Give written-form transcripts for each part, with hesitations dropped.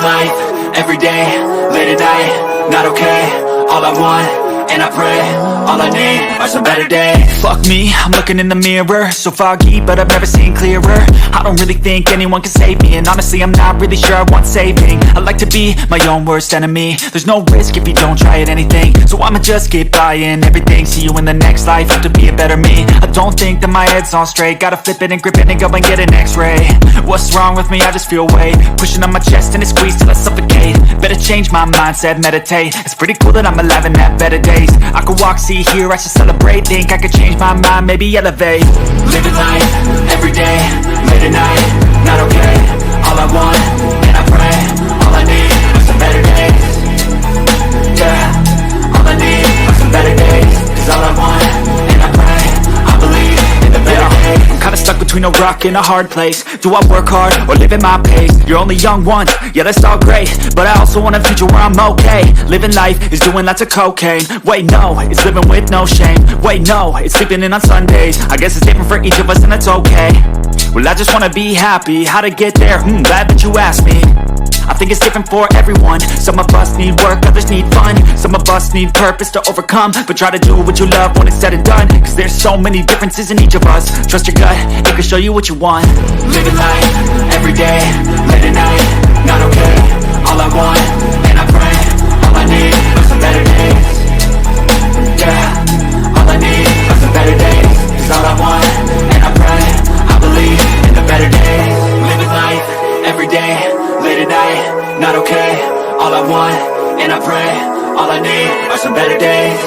life, everyday, late at night, not okay. All I want, and I pray, all I need are some better days. Fuck me, I'm looking in the mirror, so foggy, but I've never seen clearer. I don't really think anyone can save me, and honestly I'm not really sure I want saving. I like to be my own worst enemy. There's no risk if you don't try at anything, so I'ma just keep buying everything. See you in the next life, have to be a better me. I don't think that my head's on straight, gotta flip it and grip it and go and get an x-ray. What's wrong with me? I just feel weight pushing on my chest and it squeezes till I suffocate. Better change my mindset, meditate. It's pretty cool that I'm alive and have better days. I could walk, see, hear, I should celebrate. Think I could change my mind, maybe elevate. Living life, everyday, late at night, not okay. All I want, and I pray, all I need are some better days. Yeah, all I need are some better days. Cause all I want, and I pray, I believe in the better days. I'm kinda stuck between a rock and a hard place. Do I work hard, or live at my pace? You're only young once, yeah that's all great, but I also want a future where I'm okay. Living life is doing lots of cocaine. Wait no, it's living with no shame. Wait no, it's sleeping in on Sundays. I guess it's different for each of us and that's okay. Well I just wanna be happy, how to get there? Glad that you asked me. I think it's different for everyone. Some of us need work, others need fun. Some of us need purpose to overcome. But try to do what you love when it's said and done, cause there's so many differences in each of us. Trust your gut, it can show you what you want. Living life, everyday, late at night, not okay. All I want, and I pray, all I need are some better days. Yeah, all I need are some better days. Cause all I want, and I pray, I believe in the better days. Living life, everyday, late at night, not okay. All I want, and I pray, all I need are some better days.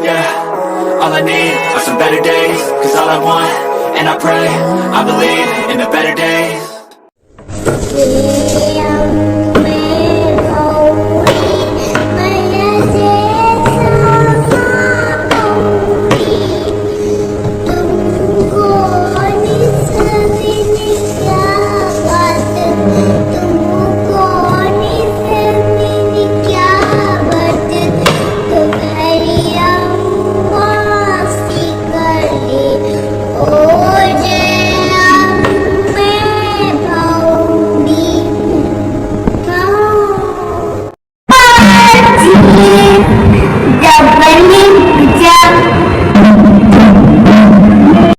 Yeah, all I need are some better days. Cause all I want, and I pray, I believe in the better days.